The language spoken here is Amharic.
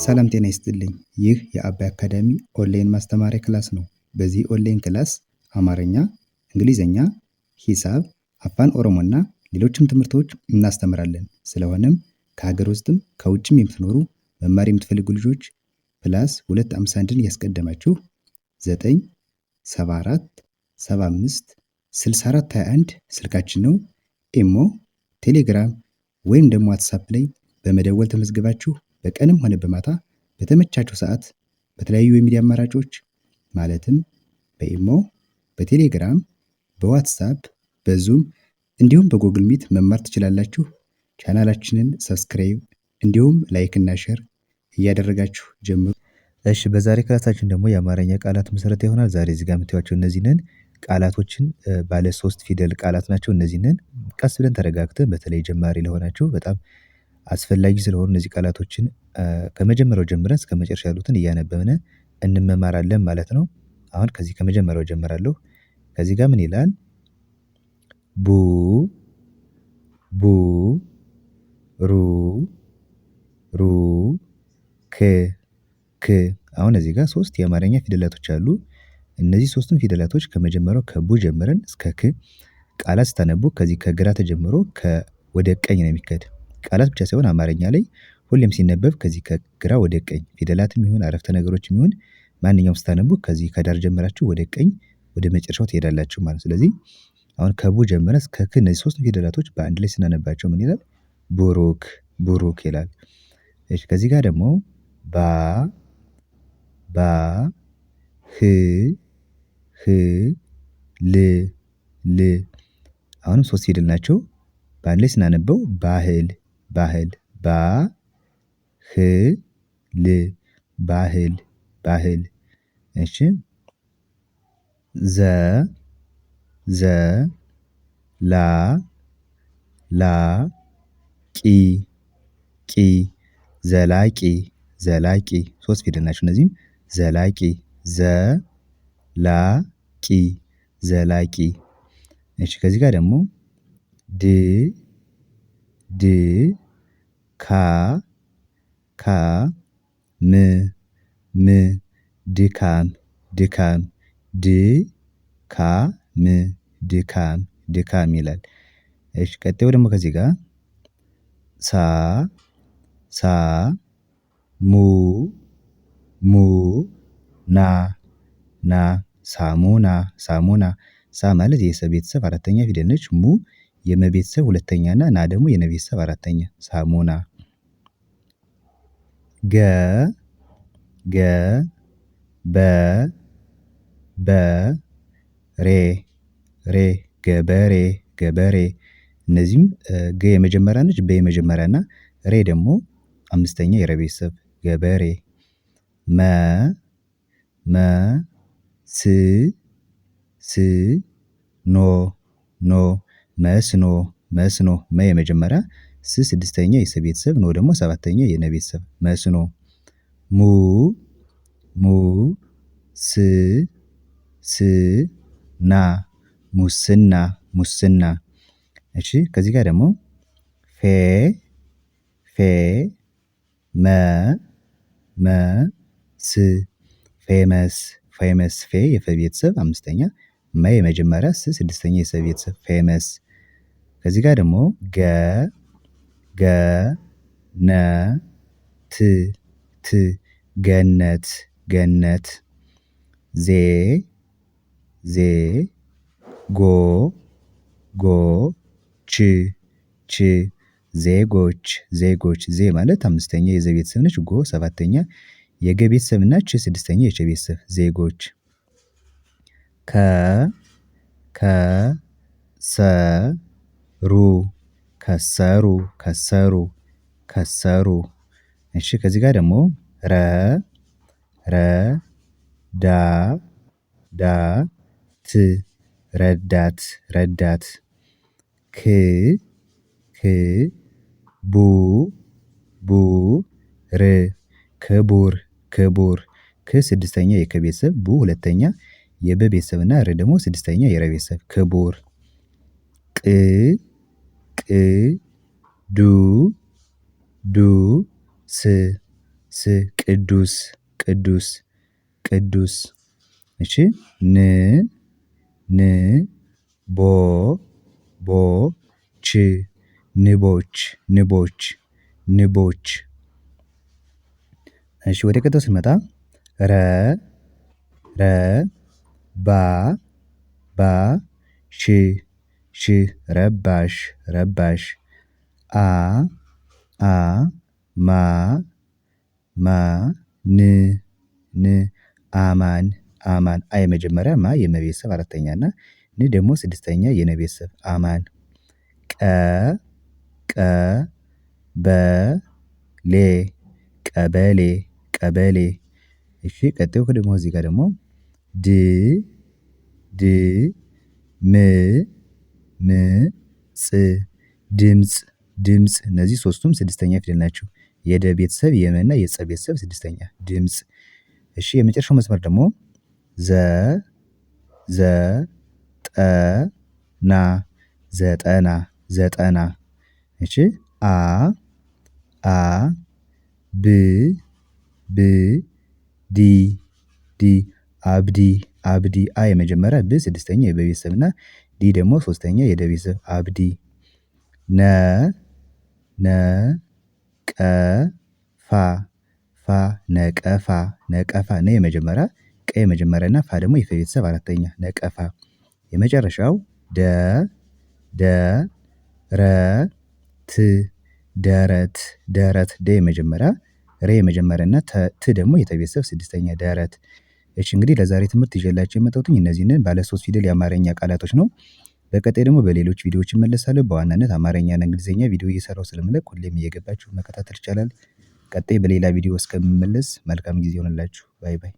ሰላም ጤና ይስጥልኝ። ይህ የአባይ አካዳሚ ኦንላይን ማስተማሪያ ክላስ ነው። በዚህ ኦንላይን ክላስ አማርኛ፣ እንግሊዝኛ፣ ሂሳብ፣ አፋን ኦሮሞና ሌሎችም ትምህርቶች እናስተምራለን። ስለሆነም ከሀገር ውስጥም ከውጭም የምትኖሩ መማር የምትፈልጉ ልጆች +251ን ያስቀደማችሁ 974 75 6421 ስልካችን ነው። ኢሞ፣ ቴሌግራም ወይም ደግሞ ዋትሳፕ ላይ በመደወል ተመዝግባችሁ በቀንም ሆነ በማታ በተመቻችሁ ሰዓት በተለያዩ የሚዲያ አማራጮች ማለትም በኢሞ፣ በቴሌግራም፣ በዋትሳፕ፣ በዙም እንዲሁም በጎግል ሚት መማር ትችላላችሁ። ቻናላችንን ሰብስክራይብ እንዲሁም ላይክ እና ሼር እያደረጋችሁ ጀምሩ። እሺ፣ በዛሬ ክላሳችን ደግሞ የአማርኛ ቃላት ምስረታ ይሆናል። ዛሬ እዚህ ጋር የምታዩዋቸው እነዚህን ቃላቶችን ባለ 3 ፊደል ቃላት ናቸው። እነዚህን ቀስ ብለን ተረጋግተን በተለይ ጀማሪ ለሆናችሁ በጣም አስፈላጊ ስለሆኑ እነዚህ ቃላቶችን ከመጀመሪያው ጀምረን እስከ መጨረሻ ያሉትን እያነበብን እንመማራለን ማለት ነው። አሁን ከዚህ ከመጀመሪያው ጀምራለሁ። ከዚህ ጋር ምን ይላል? ቡ ቡ ሩ ሩ ክ ክ። አሁን እዚህ ጋር 3 የአማርኛ ፊደላቶች አሉ። እነዚህ 3ቱም ፊደላቶች ከመጀመሪያው ከቡ ጀምረን እስከ ክ ቃላት ስታነቡ ከዚህ ከግራ ተጀምሮ ወደ ቀኝ ነው የሚከድ። ቃላት ብቻ ሳይሆን አማርኛ ላይ ሁሌም ሲነበብ ከዚህ ከግራ ወደ ቀኝ ፊደላትም ይሁን አረፍተ ነገሮችም ይሁን ማንኛውም ስታነቡ ከዚህ ከዳር ጀምራችሁ ወደ ቀኝ ወደ መጨረሻው ትሄዳላችሁ ማለት። ስለዚህ አሁን ከቡ ጀምረን እስከ ክ እነዚህ 3 ፊደላቶች በአንድ ላይ ስናነባቸው ምን ይላል? ቡሩክ ቡሩክ ይላል። እሺ፣ ከዚህ ጋር ደግሞ ባ ባ ህ ህ ል ል። አሁንም 3 ፊደል ናቸው። በአንድ ላይ ስናነበው ባህል ባህል ባ ህ ል ባህል ባህል። እሺ፣ ዘ ዘ ላ ላ ቂ ቂ ዘላቂ ዘላቂ 3 ፊደል ናቸው። እነዚህም ዘላቂ ዘ ላ ቂ ዘላቂ። እሺ፣ ከዚህ ጋር ደግሞ ድ ድ ካ ካ ም ም ድካም ድካም ድ ካ ም ድካም ድካም ይላል። እሺ፣ ቀጣዩ ደግሞ ከዚህ ጋር ሳ ሳ ሙ ሙ ና ና ሳሙና ሳሙና። ሳ ማለት የሰ ቤተሰብ አራተኛ ፊደል ነች። ሙ የመ ቤተሰብ ሁለተኛ እና ና ደግሞ የነ ቤተሰብ አራተኛ ሳሙና። ገ ገ በ በ ሬ ሬ ገበሬ ገበሬ። እነዚህም ገ የመጀመሪያ ነች፣ በ የመጀመሪያ እና ሬ ደግሞ አምስተኛ የረ ቤተሰብ ገበሬ። መ መ ስ ስ ኖ ኖ መስኖ መስኖ። መ የመጀመሪያ፣ ስ ስድስተኛ የሰ ቤተሰብ፣ ኖ ደግሞ ሰባተኛ የነ ቤተሰብ መስኖ። ሙ ሙ ስ ስ ና ሙስና ሙስና። እሺ፣ ከዚህ ጋር ደግሞ ፌ ፌ መ መ ስ ፌመስ ፌመስ። ፌ የፈ ቤተሰብ አምስተኛ፣ መ የመጀመሪያ፣ ስ ስድስተኛ የሰ ቤተሰብ ፌመስ። ከዚህ ጋር ደግሞ ገ ገ ነ ት ት ገነት ገነት። ዜ ዜ ጎ ጎ ች ች ዜጎች ዜጎች። ዜ ማለት አምስተኛ የዘ ቤተሰብ ነች። ጎ ሰባተኛ የገ ቤተሰብ እና ች ስድስተኛ የቸ ቤተሰብ ዜጎች። ከ ከ ሰ ሩ ከሰሩ ከሰሩ ከሰሩ። እሺ፣ ከዚህ ጋር ደግሞ ረ ረ ዳ ዳ ት ረዳት ረዳት። ክ ክ ቡ ቡ ር ክቡር ክቡር። ክ ስድስተኛ የከ ቤተሰብ፣ ቡ ሁለተኛ የበ ቤተሰብ እና ር ደግሞ ስድስተኛ የረ ቤተሰብ ክቡር። ቅ ቅ ዱ ዱ ስ ቅዱስ ቅዱስ ቅዱስ። እሺ ን ን ቦ ች ንቦች ንቦች ንቦች። እሺ ወደ ቀጣዩ ስንመጣ ረ ባ ሽ ረባሽ ረባሽ። አ ማ ን አማን አማን። አ የመጀመሪያ ማ የመቤተሰብ አራተኛ እና ን ደግሞ ስድስተኛ የነቤተሰብ አማን። ቀ በሌ ቀበሌ ቀበሌ። እሺ ቀጣዩ ደግሞ እዚህ ጋር ደግሞ ድምጽ ድምጽ። እነዚህ ሶስቱም ስድስተኛ ፊደል ናቸው። የደ ቤተሰብ የመና የጸ ቤተሰብ ስድስተኛ ድምጽ። እሺ የመጨረሻው መስመር ደግሞ ዘጠና። እሺ አብዲ አ የመጀመሪያ ብ ስድስተኛ የበ ቤተሰብ እና ዲ ደግሞ ሶስተኛ የደ ቤተሰብ አብዲ። ነቀፋ ነቀፋ ነ የመጀመሪያ ቀ የመጀመሪያ እና ፋ ደግሞ የፈ ቤተሰብ አራተኛ ነቀፋ። የመጨረሻው ደረት ደረት ደ የመጀመሪያ ሬ የመጀመሪያ እና ት ደግሞ የተ ቤተሰብ ስድስተኛ ደረት። እሺ እንግዲህ ለዛሬ ትምህርት ይዤላችሁ የመጣሁት እነዚህን ባለ 3 ፊደል የአማርኛ ቃላቶች ነው። በቀጣይ ደግሞ በሌሎች ቪዲዮዎች እመለሳለሁ። በዋናነት አማርኛና እንግሊዘኛ ቪዲዮ እየሰራሁ ስለምለቅ ሁሌም እየገባችሁ መከታተል ይቻላል። ቀጣይ በሌላ ቪዲዮ እስከምመለስ መልካም ጊዜ ይሆንላችሁ። ባይ ባይ።